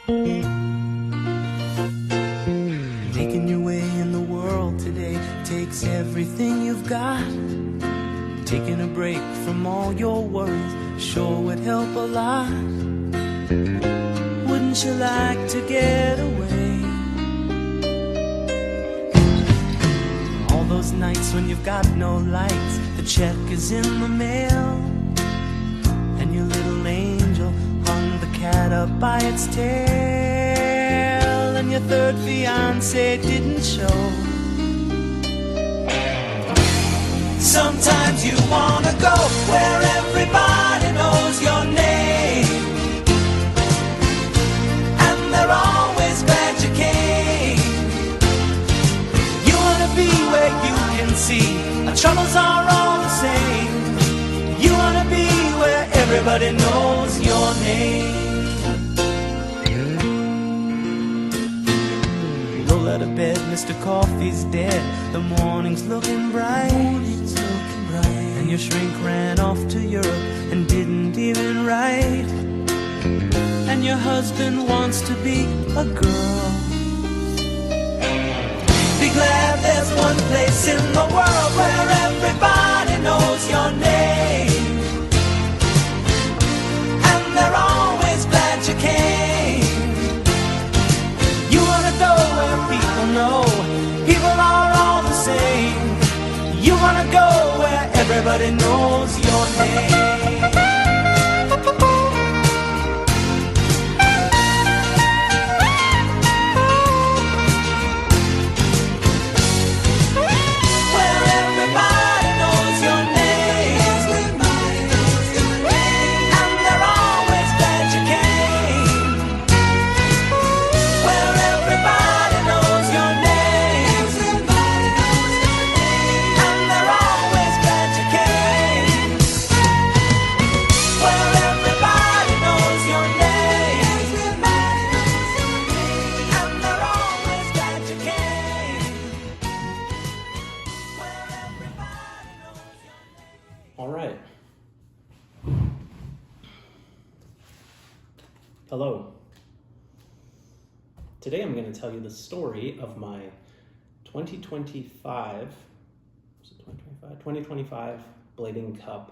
Making your way in the world today takes everything you've got. Taking a break from all your worries sure would help a lot. Wouldn't you like to get away? All those nights when you've got no lights, the check is in the mail, and your little angel hung the cat up by its tail, and your third fiancé didn't show. Sometimes you wanna go where everybody knows your name, and they're always glad you came. You wanna be where you can see our troubles are all the same. You wanna be where everybody knows your name. Roll out of bed, Mr. Coffee's dead. The morning's looking bright. And your shrink ran off to Europe and didn't even write. And your husband wants to be a girl. Be glad there's one place in the world where everybody knows your name, and they're always glad you came. You wanna go where people know people are all the same. You wanna go where everybody knows your name. Where everybody knows your name, and they're always glad you came. Where everybody knows your name, and they're always glad you came. Where everybody knows your name, and they're always glad you came. Where everybody knows your name. All right. Hello. Today I'm going to tell you the story of my 2025 Blading Cup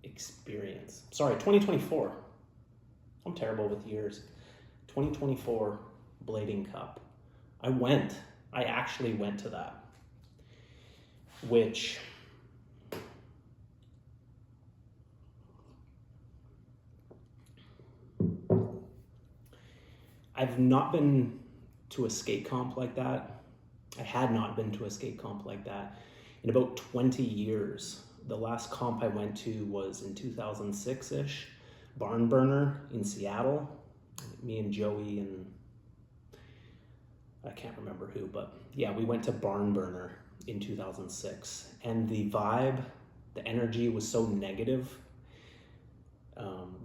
experience. Sorry, 2024. I'm terrible with years. 2024 Blading Cup. I actually went to that, which I've not been to a skate comp like that. I had not been to a skate comp like that in about 20 years. The last comp I went to was in 2006-ish, Barn Burner in Seattle. Me and Joey and I can't remember who, but yeah, we went to Barn Burner in 2006. And the vibe, the energy was so negative.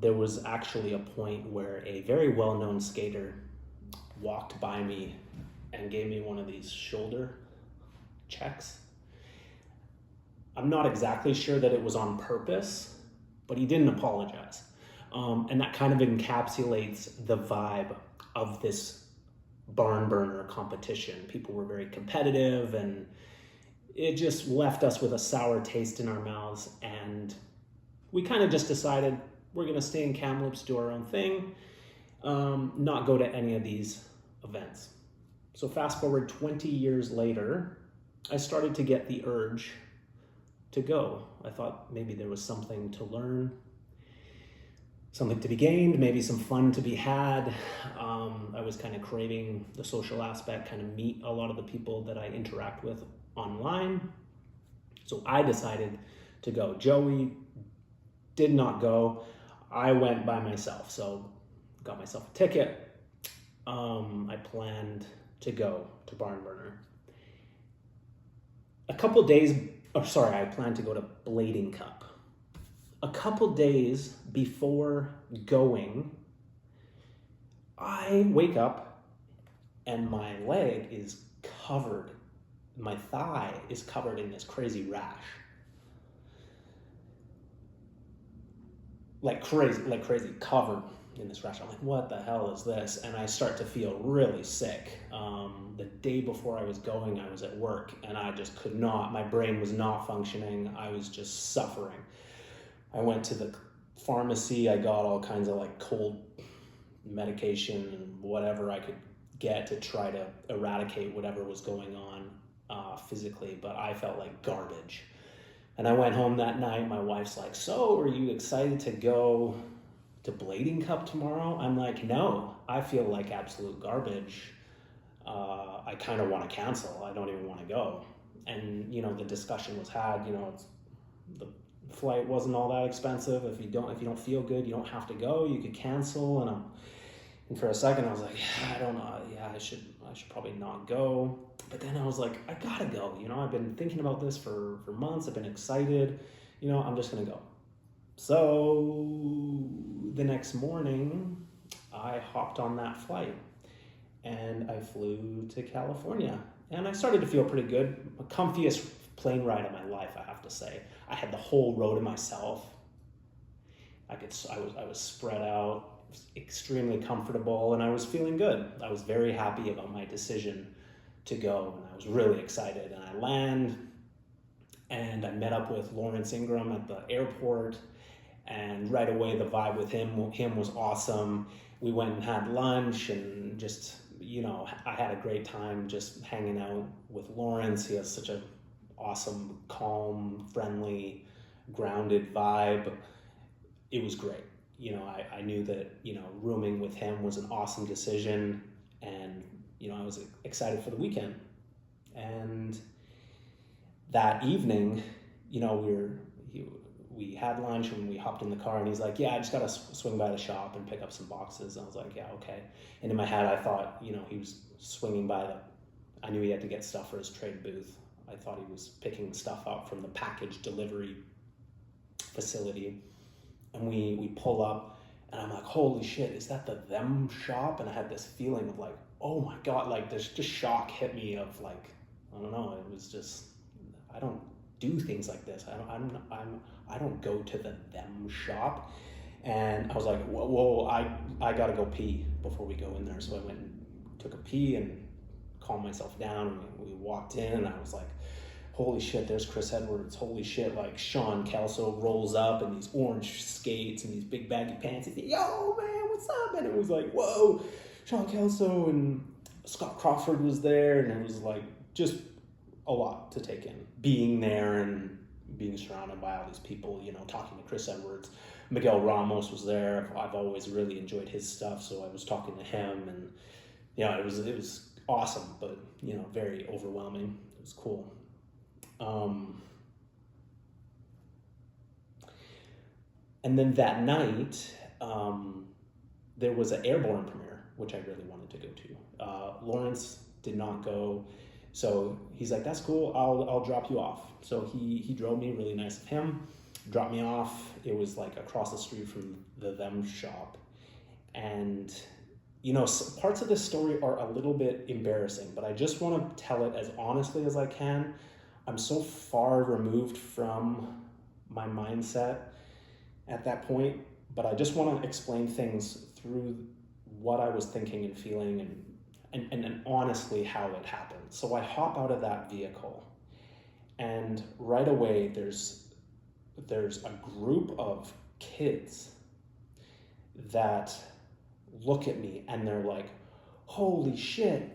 There was actually a point where a very well-known skater walked by me and gave me one of these shoulder checks. I'm not exactly sure that it was on purpose, but he didn't apologize. And that kind of encapsulates the vibe of this Barn Burner competition. People were very competitive, and it just left us with a sour taste in our mouths. And we kind of just decided we're going to stay in Kamloops, do our own thing, not go to any of these events. So fast forward 20 years later, I started to get the urge to go. I thought maybe there was something to learn, something to be gained, maybe some fun to be had. I was kind of craving the social aspect, kind of meet a lot of the people that I interact with online. So I decided to go. Joey did not go. I went by myself, so got myself a ticket. I planned to go to Barn Burner. I planned to go to Blading Cup. A couple days before going, I wake up and my leg is covered. My thigh is covered in this crazy rash. Like crazy, covered. in this restaurant. I'm like, what the hell is this? And I start to feel really sick. The day before I was going, I was at work, and I just could not, my brain was not functioning. I was just suffering. I went to the pharmacy. I got all kinds of like cold medication and whatever I could get to try to eradicate whatever was going on physically, but I felt like garbage. And I went home that night. My wife's like, so are you excited to go to Blading Cup tomorrow? I'm like, no, I feel like absolute garbage. I kind of want to cancel. I don't even want to go. And, you know, the discussion was had, you know, the flight wasn't all that expensive. If you don't feel good, you don't have to go. You could cancel. And for a second I was like, I don't know. Yeah, I should probably not go. But then I was like, I gotta go. You know, I've been thinking about this for months. I've been excited. You know, I'm just gonna go. So the next morning, I hopped on that flight and I flew to California. And I started to feel pretty good. The comfiest plane ride of my life, I have to say. I had the whole row to myself. I was spread out. It was extremely comfortable, and I was feeling good. I was very happy about my decision to go, and I was really excited. And I land, and I met up with Lawrence Ingram at the airport, and right away the vibe with him was awesome. We went and had lunch, and just, you know, I had a great time just hanging out with Lawrence. He has such a awesome, calm, friendly, grounded vibe. It was great. You know, I knew that, you know, rooming with him was an awesome decision, and, you know, I was excited for the weekend. And that evening, you know, we had lunch and we hopped in the car, and he's like, yeah, I just got to swing by the shop and pick up some boxes. And I was like, yeah, okay. And in my head, I thought, you know, he was swinging by I knew he had to get stuff for his trade booth. I thought he was picking stuff up from the package delivery facility. And we pull up, and I'm like, holy shit, is that the them shop? And I had this feeling of like, oh my God, like there's just shock hit me of like, I don't know, it was just, I don't do things like this. I don't go to the them shop. And I was like, whoa, I gotta go pee before we go in there. So I went and took a pee and calmed myself down, and we walked in, and I was like, holy shit, there's Chris Edwards. Holy shit, like Sean Kelso rolls up in these orange skates and these big baggy pants. He's like, yo, man, what's up? And it was like, whoa, Sean Kelso, and Scott Crawford was there, and it was like just a lot to take in. Being there and being surrounded by all these people, you know, talking to Chris Edwards. Miguel Ramos was there. I've always really enjoyed his stuff, so I was talking to him, and, you know, it was awesome, but, you know, very overwhelming. It was cool. And then that night, there was an Airborne premiere, which I really wanted to go to. Lawrence did not go, so he's like, that's cool, I'll drop you off. So he drove me, really nice of him, dropped me off. It was like across the street from the them shop. And, you know, parts of this story are a little bit embarrassing, but I just want to tell it as honestly as I can. I'm so far removed from my mindset at that point, but I just want to explain things through what I was thinking and feeling and honestly how it happened. So I hop out of that vehicle, and right away there's a group of kids that look at me, and they're like, holy shit,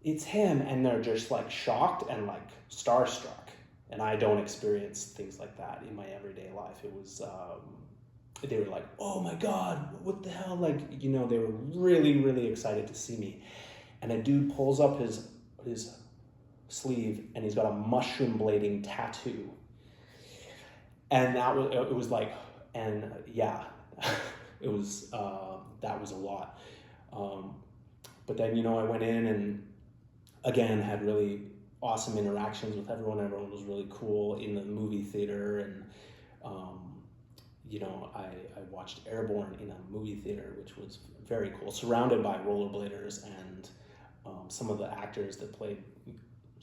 it's him. And they're just like shocked and like starstruck. And I don't experience things like that in my everyday life. It was, they were like, oh my God, what the hell? Like, you know, they were really, really excited to see me. And a dude pulls up his sleeve, and he's got a mushroom blading tattoo. And it was like, and yeah, it was, that was a lot. But then, you know, I went in and again had really awesome interactions with everyone. Everyone was really cool in the movie theater. And, you know, I watched Airborne in a movie theater, which was very cool, surrounded by rollerbladers and some of the actors that played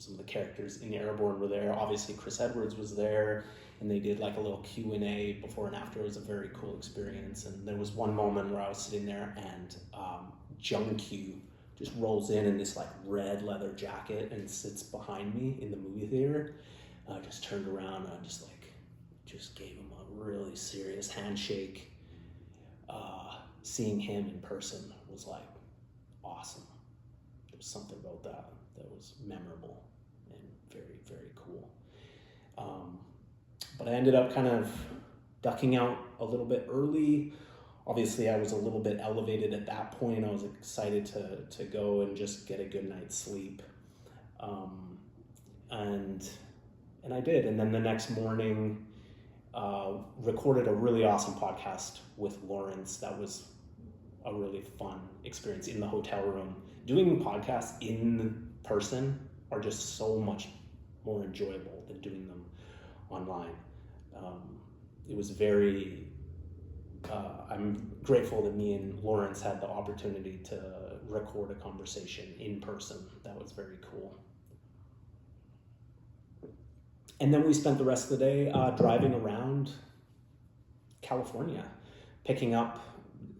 some of the characters in Airborne were there. Obviously, Chris Edwards was there, and they did like a little Q&A before and after. It was a very cool experience. And there was one moment where I was sitting there, and Jung Q just rolls in this like red leather jacket and sits behind me in the movie theater. I just turned around and I just gave him a really serious handshake. Seeing him in person was like awesome. There was something about that was memorable and very, very cool. But I ended up kind of ducking out a little bit early. Obviously, I was a little bit elevated at that point. I was excited to go and just get a good night's sleep. And I did. And then the next morning, recorded a really awesome podcast with Lawrence. That was a really fun experience in the hotel room. Doing podcasts in person are just so much more enjoyable than doing them online. It was very, I'm grateful that me and Lawrence had the opportunity to record a conversation in person. That was very cool. And then we spent the rest of the day driving around California, picking up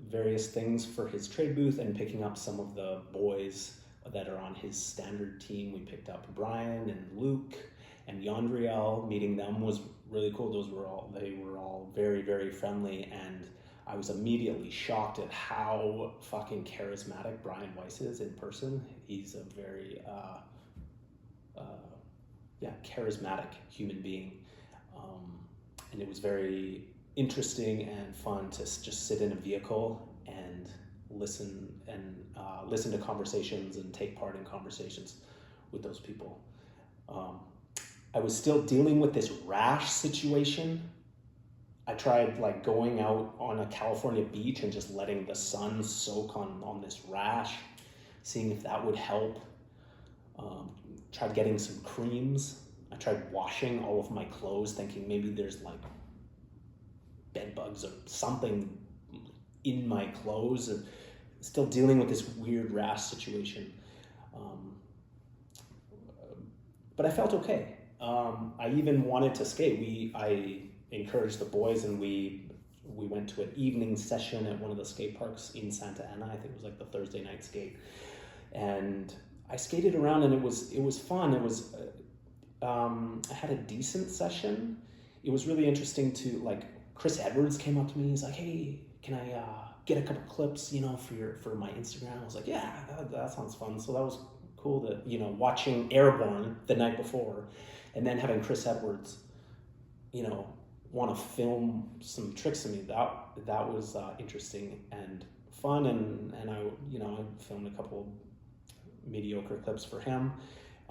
various things for his trade booth and picking up some of the boys that are on his standard team. We picked up Brian and Luke and Yandriel. Meeting them was really cool. They were all very, very friendly, and I was immediately shocked at how fucking charismatic Brian Weiss is in person. He's a very charismatic human being. And it was very interesting and fun to just sit in a vehicle and listen to conversations and take part in conversations with those people. I was still dealing with this rash situation. I tried like going out on a California beach and just letting the sun soak on this rash, seeing if that would help. Tried getting some creams. I tried washing all of my clothes, thinking maybe there's like bed bugs or something in my clothes. Still dealing with this weird rash situation. But I felt okay. I even wanted to skate. I encouraged the boys, and we went to an evening session at one of the skate parks in Santa Ana. I think it was like the Thursday night skate. And I skated around, and it was fun. It was I had a decent session. It was really interesting to like. Chris Edwards came up to me. He's like, "Hey, can I get a couple clips, for my Instagram?" I was like, "Yeah, that sounds fun." So that was cool that watching Airborne the night before, and then having Chris Edwards, want to film some tricks of me. That was interesting and fun, and I filmed a couple mediocre clips for him.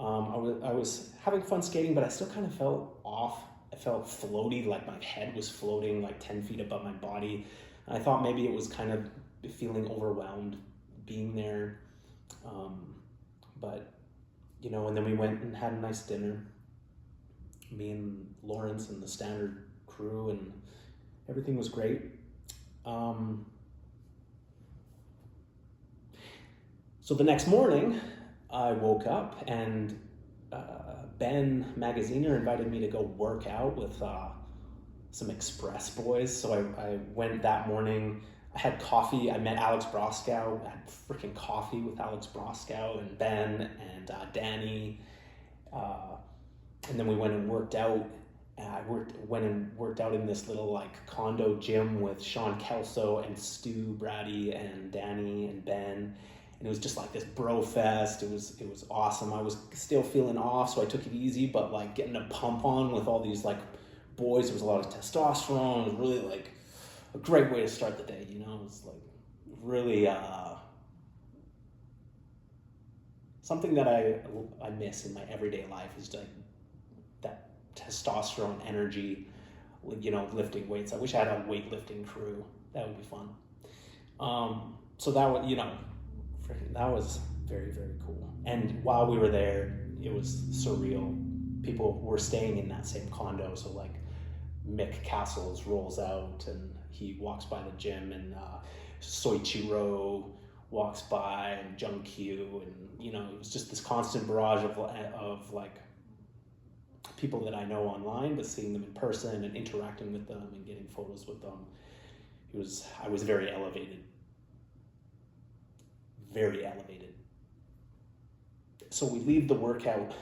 I was having fun skating, but I still kind of felt off. I felt floaty, like my head was floating like 10 feet above my body. And I thought maybe it was kind of feeling overwhelmed being there. But and then we went and had a nice dinner. Me and Lawrence and the standard crew, and everything was great. So the next morning, I woke up and Ben Magaziner invited me to go work out with some Express boys. So I went that morning. I had coffee. I met Alex Broskow. I had freaking coffee with Alex Broskow and Ben and Danny. And then we went and worked out. I went and worked out in this little like condo gym with Sean Kelso and Stu Brady and Danny and Ben. And it was just like this bro fest. It was awesome. I was still feeling off, so I took it easy, but like getting a pump on with all these like boys. There was a lot of testosterone. It was really like a great way to start the day, It was like really something that I miss in my everyday life is like that testosterone energy, lifting weights. I wish I had a weightlifting crew. That would be fun. So that would, that was very, very cool. And while we were there, it was surreal. People were staying in that same condo. So like Mick Castles rolls out and he walks by the gym, and Soichiro walks by, and Jung Kyu, and it was just this constant barrage of like people that I know online, but seeing them in person and interacting with them and getting photos with them. I was very elevated. Very elevated. So we leave the workout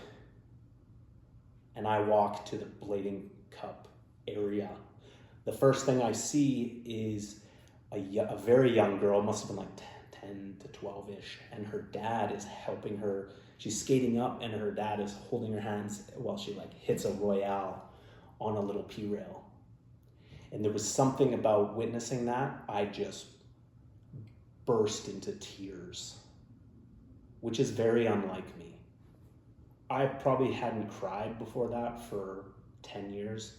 and I walk to the blading cup area. The first thing I see is a very young girl, must have been like 10 to 12-ish, and her dad is helping her. She's skating up and her dad is holding her hands while she like hits a royale on a little P-rail. And there was something about witnessing that, I just burst into tears, which is very unlike me. I probably hadn't cried before that for 10 years.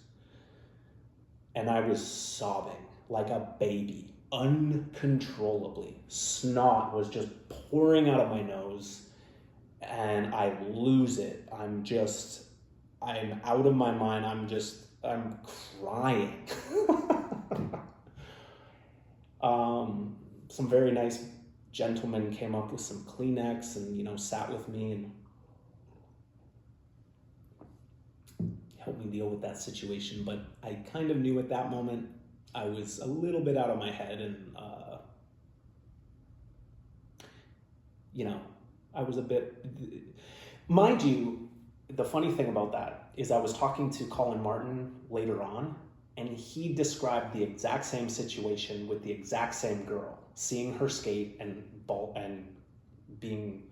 And I was sobbing like a baby, uncontrollably. Snot was just pouring out of my nose and I lose it. I'm out of my mind. I'm crying. Some very nice gentlemen came up with some Kleenex and, sat with me and helped me deal with that situation. But I kind of knew at that moment I was a little bit out of my head and, I was a bit, mind you, the funny thing about that is I was talking to Colin Martin later on, and he described the exact same situation with the exact same girl, seeing her skate and being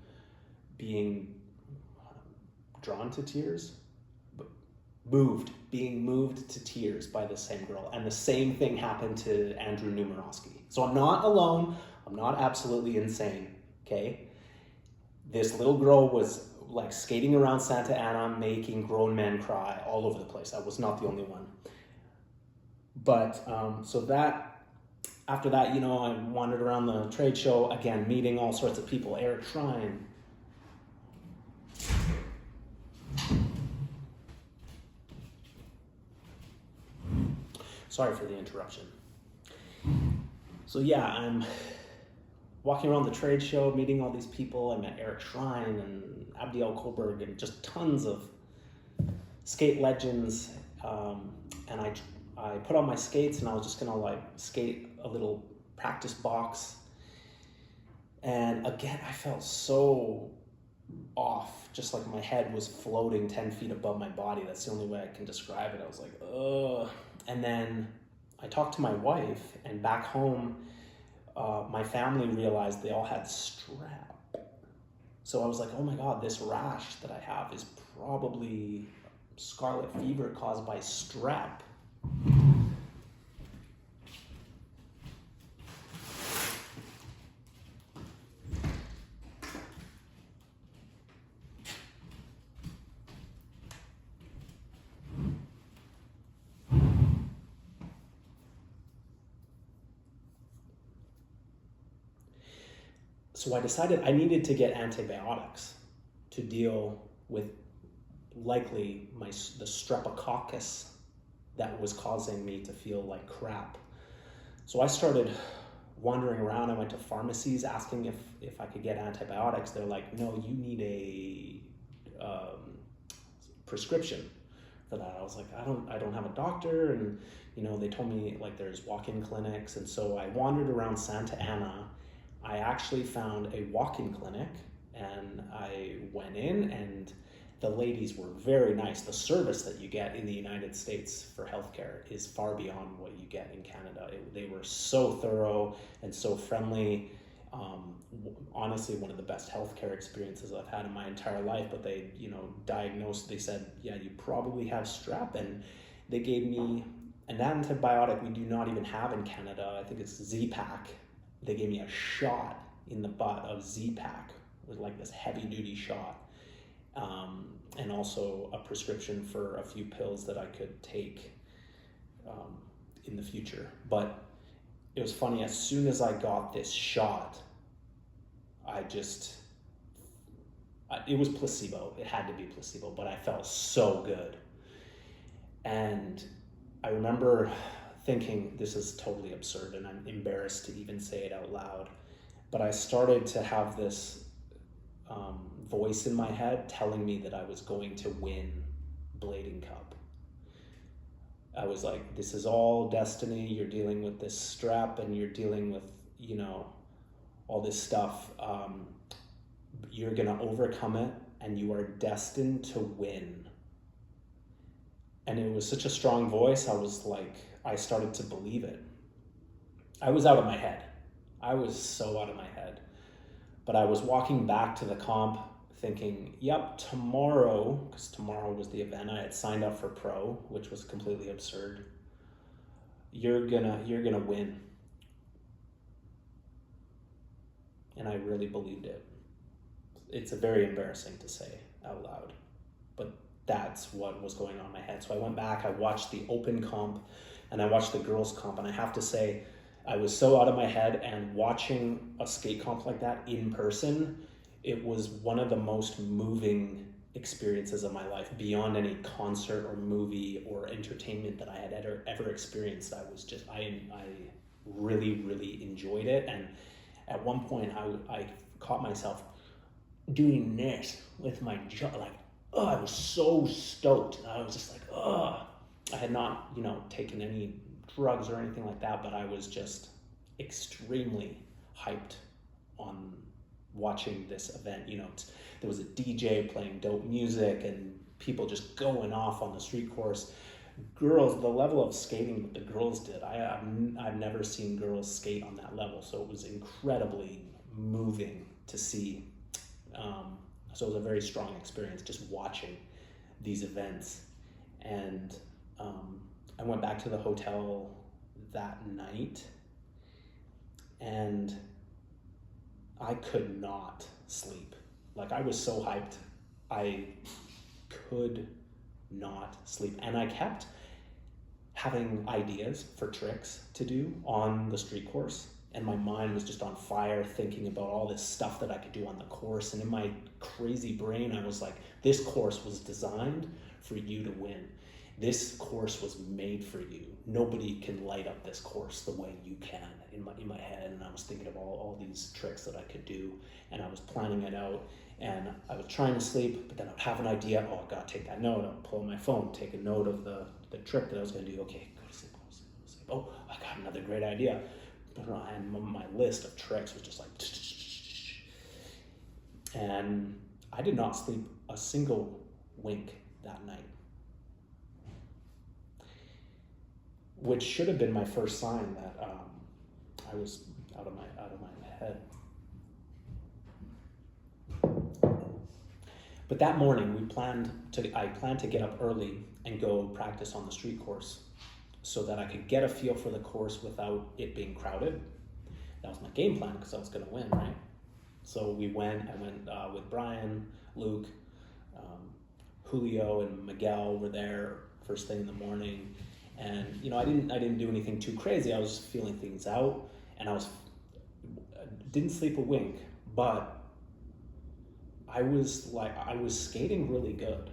drawn to tears, being moved to tears by the same girl. And the same thing happened to Andrew Numerowski. So I'm not alone. I'm not absolutely insane, okay? This little girl was like skating around Santa Ana, making grown men cry all over the place. I was not the only one. But after that, I wandered around the trade show, again, meeting all sorts of people. Eric Schrein. Sorry for the interruption. So yeah, I'm walking around the trade show, meeting all these people. I met Eric Schrein and Abdiel Koberg and just tons of skate legends. And I put on my skates and I was just gonna skate a little practice box. And again, I felt so off, just like my head was floating 10 feet above my body. That's the only way I can describe it. I was like, ugh. And then I talked to my wife, and back home, my family realized they all had strep. So I was like, oh my God, this rash that I have is probably scarlet fever caused by strep. So I decided I needed to get antibiotics to deal with likely the streptococcus that was causing me to feel like crap. So I started wandering around. I went to pharmacies asking if I could get antibiotics. They're like, no, you need a prescription for that. I was like, I don't have a doctor. And they told me like there's walk-in clinics. And so I wandered around Santa Ana. I actually found a walk-in clinic and I went in, and the ladies were very nice. The service that you get in the United States for healthcare is far beyond what you get in Canada. They were so thorough and so friendly. Honestly, one of the best healthcare experiences I've had in my entire life. But they, diagnosed, they said, yeah, you probably have strep. And they gave me an antibiotic we do not even have in Canada. I think it's Z-Pak. They gave me a shot in the butt of Z-Pak. It was like this heavy duty shot. And also a prescription for a few pills that I could take in the future. But it was funny, as soon as I got this shot, it was placebo. It had to be placebo, but I felt so good. And I remember thinking, this is totally absurd, and I'm embarrassed to even say it out loud. But I started to have this voice in my head telling me that I was going to win Blading Cup. I was like, this is all destiny. You're dealing with this strep and you're dealing with, all this stuff. You're going to overcome it and you are destined to win. And it was such a strong voice. I started to believe it. I was out of my head. I was so out of my head. But I was walking back to the comp thinking, yep, tomorrow, because tomorrow was the event, I had signed up for pro, which was completely absurd. You're gonna win. And I really believed it. It's very embarrassing to say out loud, but that's what was going on in my head. So I went back, I watched the open comp, and I watched the girls comp, and I have to say, I was so out of my head, and watching a skate comp like that in person, it was one of the most moving experiences of my life, beyond any concert or movie or entertainment that I had ever experienced. I really, really enjoyed it. And at one point I caught myself doing this with my jaw, I was so stoked. I was just like, I had not, taken any drugs or anything like that, but I was just extremely hyped on watching this event. There was a DJ playing dope music and people just going off on the street course. Girls, the level of skating that the girls did, I've never seen girls skate on that level, so it was incredibly moving to see. So it was a very strong experience just watching these events. And I went back to the hotel that night and I could not sleep. I was so hyped, I could not sleep. And I kept having ideas for tricks to do on the street course. And my mind was just on fire thinking about all this stuff that I could do on the course. And in my crazy brain, I was like, this course was designed for you to win. This course was made for you. Nobody can light up this course the way you can, in my head. And I was thinking of all these tricks that I could do, and I was planning it out. And I was trying to sleep, but then I'd have an idea. Oh, I gotta take that note. I'll pull my phone, take a note of the trick that I was gonna do. Okay, go to sleep, go to sleep, go to sleep. Oh, I got another great idea. And my list of tricks was just like, and I did not sleep a single wink that night, which should have been my first sign that I was out of my head. But that morning I planned to get up early and go practice on the street course so that I could get a feel for the course without it being crowded. That was my game plan because I was going to win, right? So I went with Brian, Luke, Julio, and Miguel were there first thing in the morning. And I didn't do anything too crazy. I was feeling things out, and I didn't sleep a wink, but I was skating really good.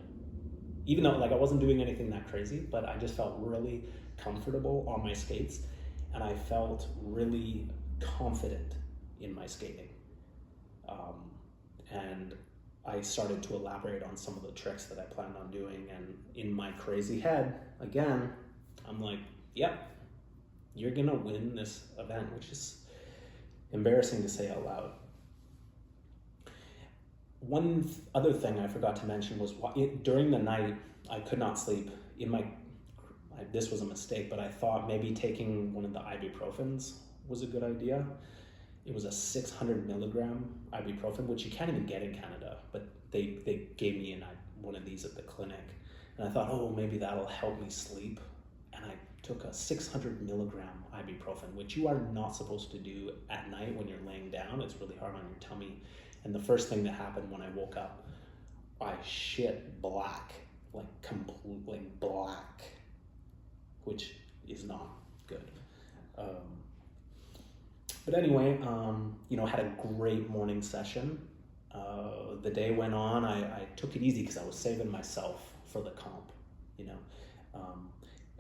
Even though I wasn't doing anything that crazy, but I just felt really comfortable on my skates, and I felt really confident in my skating. And I started to elaborate on some of the tricks that I planned on doing, and in my crazy head, again, I'm like, yep, you're gonna win this event, which is embarrassing to say out loud. One other thing I forgot to mention was during the night, I could not sleep. This was a mistake, but I thought maybe taking one of the ibuprofens was a good idea. It was a 600 milligram ibuprofen, which you can't even get in Canada, but they gave me one of these at the clinic. And I thought, oh, maybe that'll help me sleep. And I took a 600 milligram ibuprofen, which you are not supposed to do at night when you're laying down. It's really hard on your tummy. And the first thing that happened when I woke up, I shit black, completely black, which is not good. But anyway, had a great morning session. The day went on. I took it easy because I was saving myself for the comp,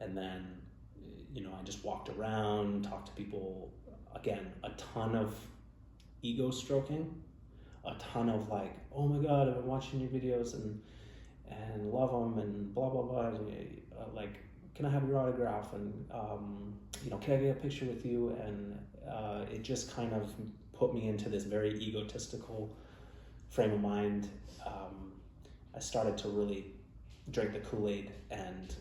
and then, I just walked around, talked to people. Again, a ton of ego stroking, a ton of like, oh my God, I've been watching your videos and love them and blah, blah, blah. Like, can I have your autograph? And, can I get a picture with you? And it just kind of put me into this very egotistical frame of mind. I started to really drink the Kool-Aid, and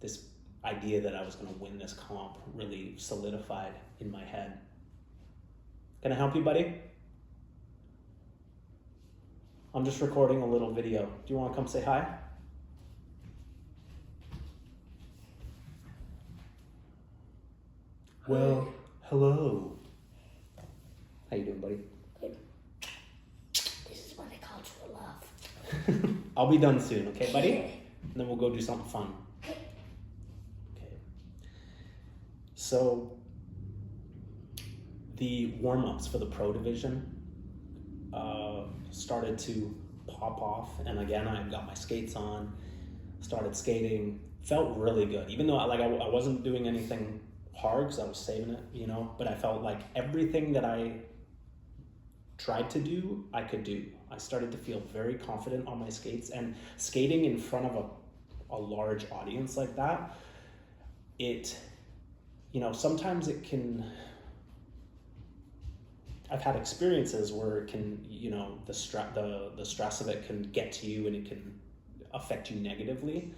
this idea that I was going to win this comp really solidified in my head. Can I help you, buddy? I'm just recording a little video. Do you want to come say hi? Well, hello. How you doing, buddy? Good. This is what I call true love. I'll be done soon, okay, buddy? And then we'll go do something fun. Okay. So, the warm-ups for the pro division started to pop off, and again, I got my skates on, started skating, felt really good, even though I wasn't doing anything hard because I was saving it, but I felt like everything that I tried to do, I could do. I started to feel very confident on my skates, and skating in front of a large audience like that, sometimes it can, I've had experiences where it can, the stress of it can get to you and it can affect you negatively.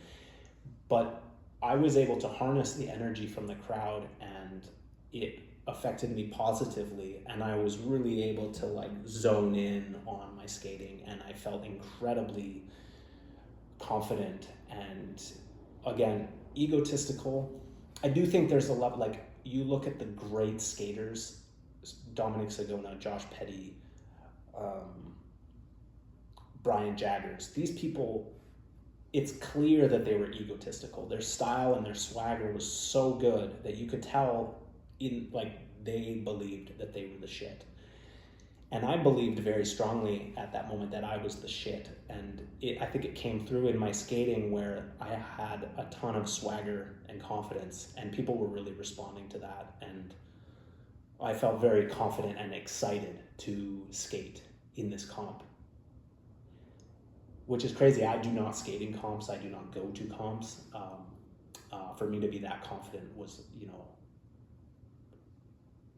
But I was able to harness the energy from the crowd, and it affected me positively. And I was really able to like zone in on my skating, and I felt incredibly confident and, again, egotistical. I do think there's a lot, like, you look at the great skaters, Dominic Sagona, Josh Petty, Brian Jaggers. These people, it's clear that they were egotistical. Their style and their swagger was so good that you could tell they believed that they were the shit. And I believed very strongly at that moment that I was the shit. And I think it came through in my skating, where I had a ton of swagger and confidence, and people were really responding to that. And I felt very confident and excited to skate in this comp, which is crazy. I do not skate in comps. I do not go to comps. For me to be that confident was,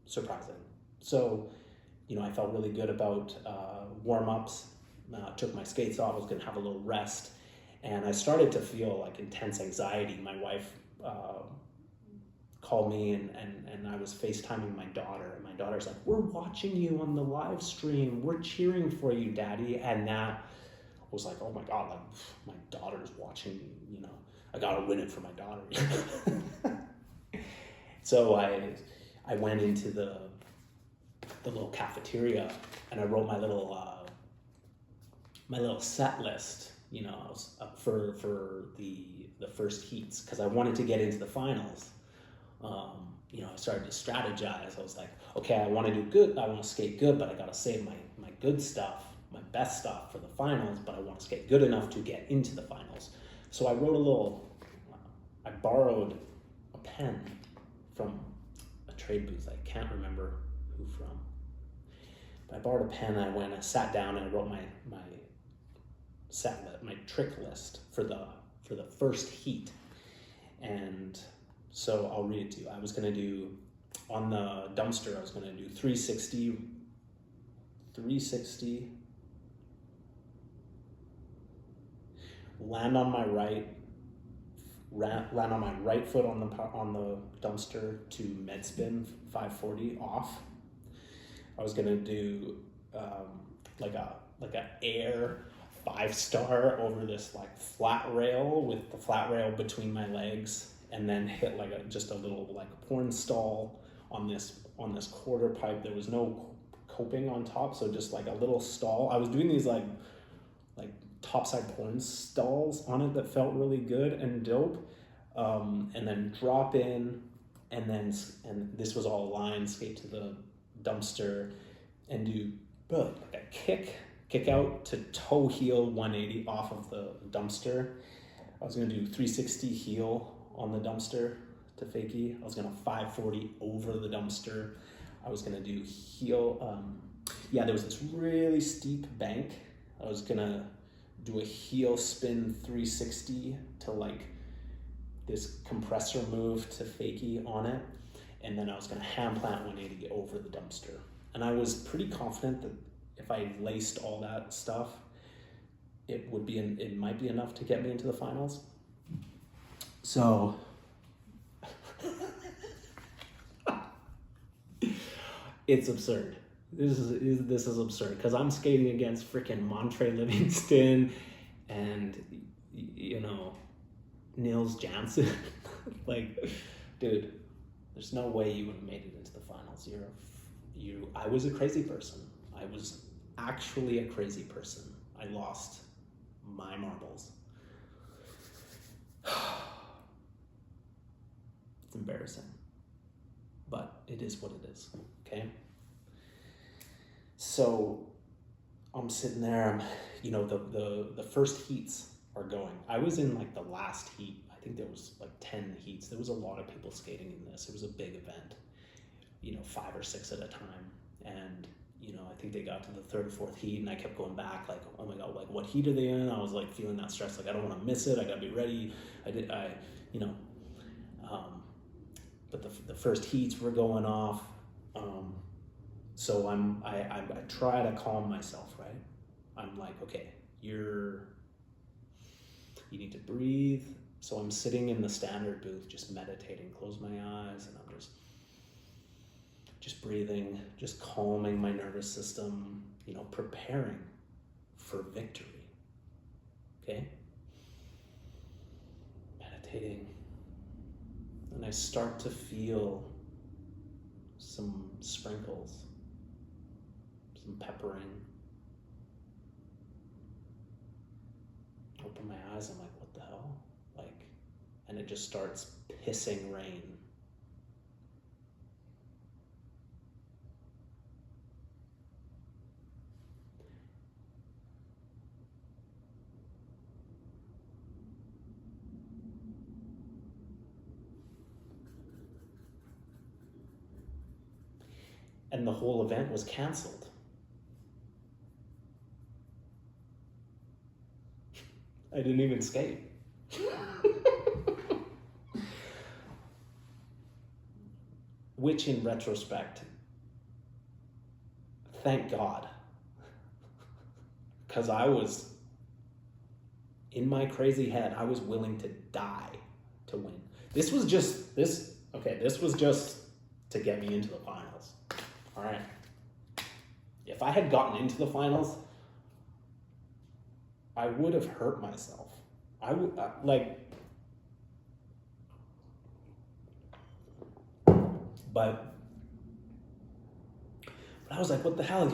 surprising. So, I felt really good about warm-ups. Took my skates off. I was going to have a little rest. And I started to feel like intense anxiety. My wife called me, and I was FaceTiming my daughter. And my daughter's like, "We're watching you on the live stream. We're cheering for you, Daddy." And that was like, oh my God, like, my daughter's watching me, I got to win it for my daughter. So I went into the little cafeteria, and I wrote my little set list, for the first heats, because I wanted to get into the finals. I started to strategize. I was like, okay, I want to do good. I want to skate good, but I got to save my good stuff, my best stuff for the finals, but I want to skate good enough to get into the finals. So I wrote I borrowed a pen from a trade booth. I can't remember who from. But I borrowed a pen, and I sat down and I wrote my my trick list for the first heat. And so I'll read it to you. I was going to do, on the dumpster, I was going to do 360, land on my right foot on the dumpster to med spin 540 off. I was going to do like a air 5-star over this like flat rail with the flat rail between my legs, and then hit just a little like porn stall on this quarter pipe. There was no coping on top, so just like a little stall. I was doing these like topside porn stalls on it that felt really good and dope, and then drop in, and this was all line skate to the dumpster and do like a kick out to toe heel 180 off of the dumpster. I was going to do 360 heel on the dumpster to fakie. I was going to 540 over the dumpster. I was gonna do heel, there was this really steep bank. I was gonna do a heel spin 360 to like this compressor move to fakie on it. And then I was gonna hand plant 180 over the dumpster. And I was pretty confident that if I laced all that stuff, it might be enough to get me into the finals. So it's absurd. This is absurd because I'm skating against freaking Montre Livingston and Nils Janssen. Like, dude, there's no way you would have made it into the finals. I was a crazy person. I was actually a crazy person. I lost my marbles. It's embarrassing, but it is what it is, okay? So I'm sitting there, the first heats are going. I was in like the last heat. I think there was like 10 heats. There was a lot of people skating in this. It was a big event, 5 or 6 at a time. And, I think they got to the 3rd or 4th heat and I kept going back like, oh my God, like what heat are they in? I was like feeling that stress. Like, I don't want to miss it. I got to be ready. But the first heats were going off. So I try to calm myself, right? I'm like, okay, you need to breathe. So I'm sitting in the standard booth, just meditating, close my eyes, and I'm just breathing, just calming my nervous system, preparing for victory, okay? Meditating. And I start to feel some sprinkles, some peppering. Open my eyes, I'm like, what the hell? Like, and it just starts pissing rain. And the whole event was canceled. I didn't even skate. Which in retrospect, thank God. Because I was, in my crazy head, I was willing to die to win. This was just to get me into the finals. All right. If I had gotten into the finals, I would have hurt myself. But I was like, what the hell,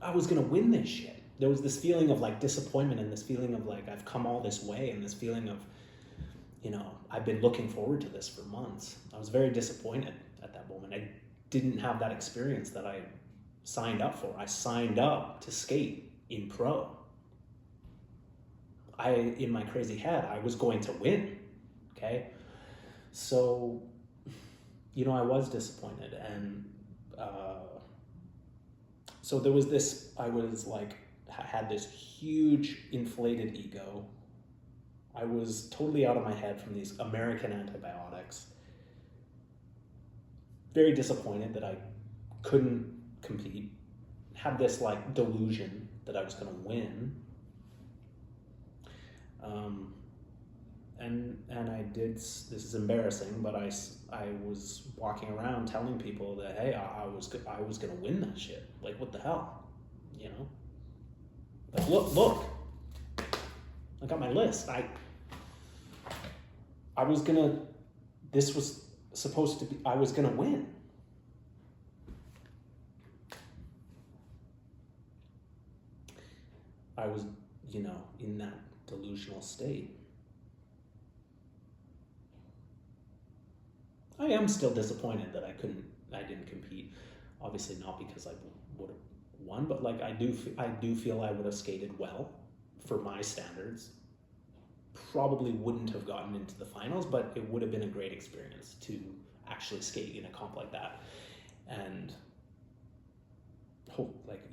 I was gonna win this shit. There was this feeling of like disappointment and this feeling of like, I've come all this way, and this feeling of, I've been looking forward to this for months. I was very disappointed at that moment. I didn't have that experience that I signed up for. I signed up to skate in pro. In my crazy head, I was going to win, okay? So, I was disappointed, and so there was this, I had this huge inflated ego. I was totally out of my head from these American antibiotics. Very disappointed that I couldn't compete. Had this like delusion that I was gonna win. And I did, this is embarrassing, but I was walking around telling people that, hey, I was gonna win that shit. Like, what the hell, Like, look, I got my list. I was gonna, this was supposed to be, I was gonna win. I was, in that delusional state. I am still disappointed that I didn't compete. Obviously not because I would have won, but like I do feel I would have skated well for my standards. Probably wouldn't have gotten into the finals, but it would have been a great experience to actually skate in a comp like that. And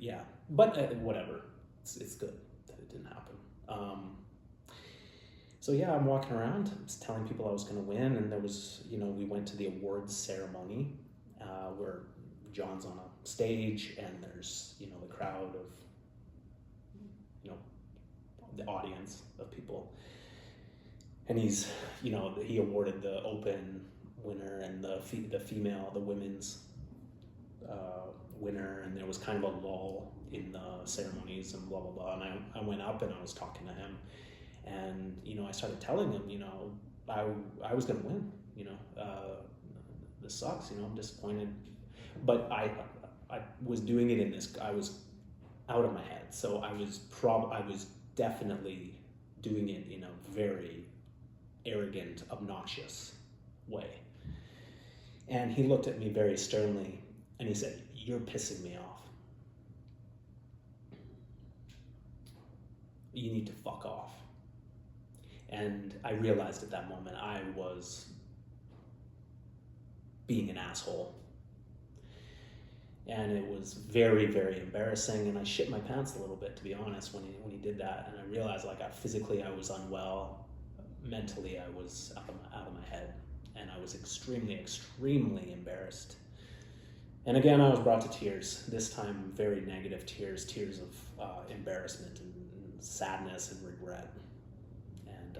yeah, but whatever. It's good that it didn't happen. So yeah, I'm walking around, telling people I was going to win, and there was, we went to the awards ceremony where John's on a stage, and there's, the crowd of, the audience of people, and he's, he awarded the open winner and the women's winner, and there was kind of a lull in the ceremonies and blah blah blah, and I went up and I was talking to him, and I started telling him, I was gonna win, this sucks, I'm disappointed, but I was doing it I was out of my head, so I was definitely doing it in a very arrogant, obnoxious way. And he looked at me very sternly and he said, "You're pissing me off. You need to fuck off." And I realized at that moment I was being an asshole. And it was very, very embarrassing, and I shit my pants a little bit, to be honest, when he did that. And I realized, physically I was unwell, mentally I was out of my head, and I was extremely, extremely embarrassed. And again, I was brought to tears. This time, very negative tears of embarrassment and sadness and regret. And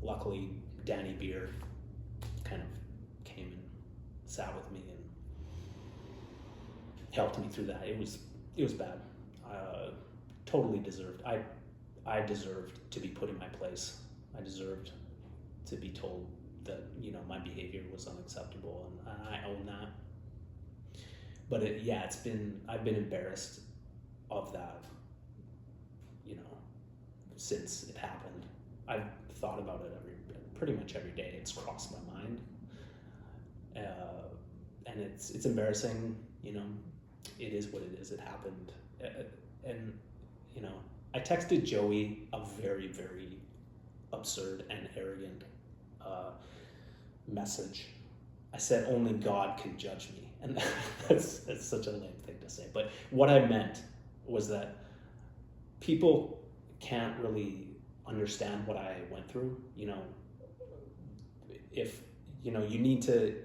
luckily, Danny Beer kind of came and sat with me and helped me through that. It was bad. Totally deserved. I deserved to be put in my place. I deserved to be told that my behavior was unacceptable, and I own that. But I've been embarrassed of that, since it happened. I've thought about it pretty much every day. It's crossed my mind, and it's embarrassing. It is what it is. It happened, and I texted Joey a very, very absurd and arrogant message. I said, "Only God can judge me," and that's such a lame thing to say. But what I meant was that people can't really understand what I went through. If you need to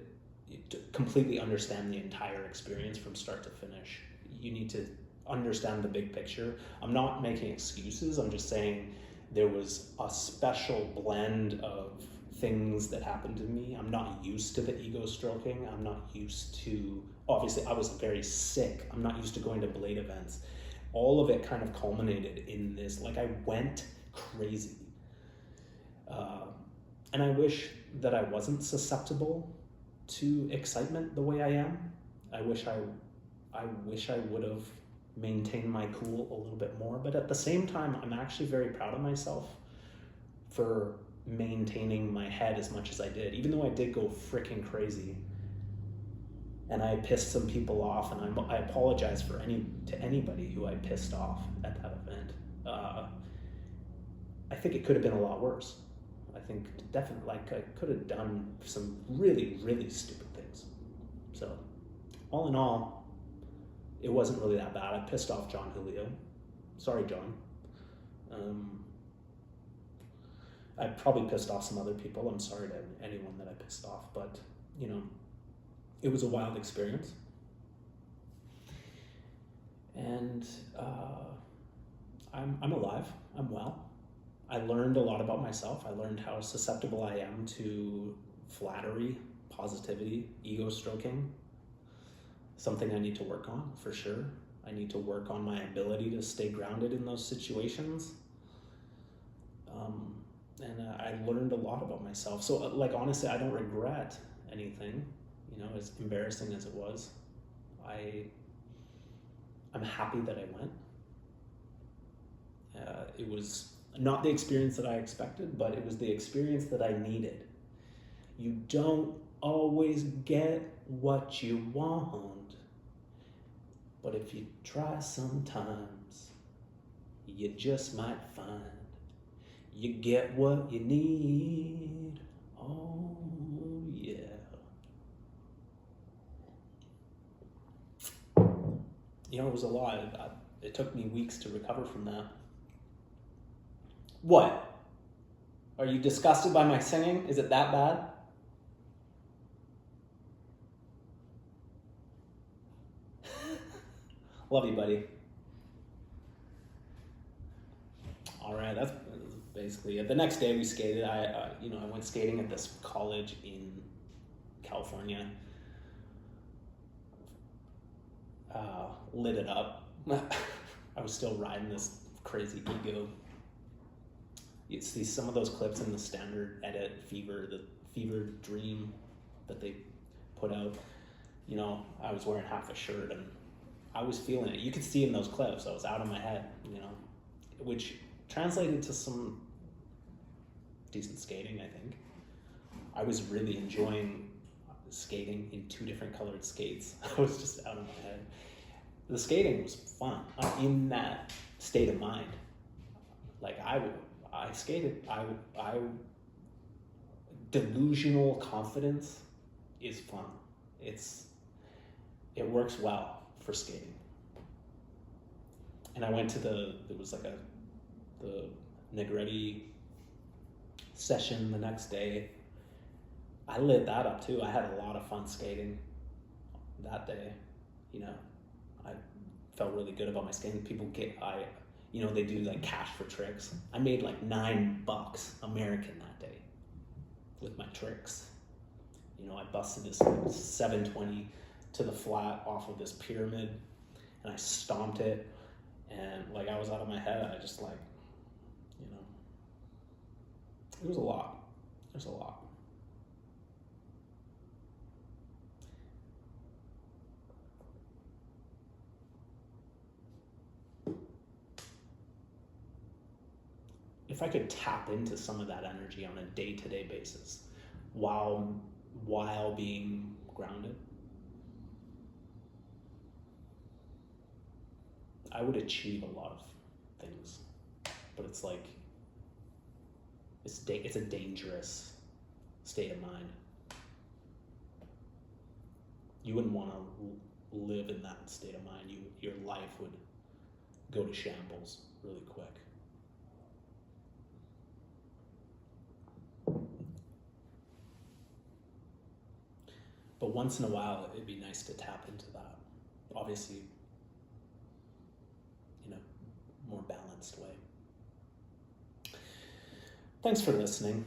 completely understand the entire experience from start to finish. You need to understand the big picture. I'm not making excuses. I'm just saying there was a special blend of things that happened to me. I'm not used to the ego stroking. I'm not used to, obviously I was very sick. I'm not used to going to Blade events. All of it kind of culminated in this, I went crazy. And I wish that I wasn't susceptible to excitement the way I am. I wish I would have maintained my cool a little bit more, but at the same time, I'm actually very proud of myself for maintaining my head as much as I did, even though I did go freaking crazy. And I pissed some people off, and I apologize to anybody who I pissed off at that event. I think it could have been a lot worse. I think definitely, I could have done some really, really stupid things. So, all in all, it wasn't really that bad. I pissed off John Julio. Sorry, John. I probably pissed off some other people. I'm sorry to anyone that I pissed off, but, it was a wild experience. And I'm alive. I'm well. I learned a lot about myself. I learned how susceptible I am to flattery, positivity, ego stroking. Something I need to work on, for sure. I need to work on my ability to stay grounded in those situations. And I learned a lot about myself. So, honestly, I don't regret anything, as embarrassing as it was. I'm happy that I went. It was not the experience that I expected, but it was the experience that I needed. You don't always get what you want, but if you try sometimes, you just might find you get what you need. Oh, yeah. it was a lot. It took me weeks to recover from that. What? Are you disgusted by my singing? Is it that bad? Love you, buddy. All right, that's basically it. The next day we skated. I went skating at this college in California. Lit it up. I was still riding this crazy ego. You see some of those clips in the standard edit the Fever Dream that they put out. I was wearing half a shirt and I was feeling it. You could see in those clips I was out of my head, which translated to some decent skating, I think. I was really enjoying skating in 2 different colored skates. I was just out of my head. The skating was fun. I'm in that state of mind. Like I skated. Delusional confidence is fun. It works well for skating. And I went to the Negretti session the next day. I lit that up too. I had a lot of fun skating that day. I felt really good about my skating. People they do like cash for tricks. I made like $9 American that day with my tricks. I busted this 720 to the flat off of this pyramid and I stomped it, and like I was out of my head. I just it was a lot. There's a lot. If I could tap into some of that energy on a day-to-day basis while being grounded, I would achieve a lot of things. But it's like it's a dangerous state of mind. You wouldn't want to live in that state of mind. Your life would go to shambles really quick. But once in a while, it'd be nice to tap into that. Obviously, more balanced way. Thanks for listening.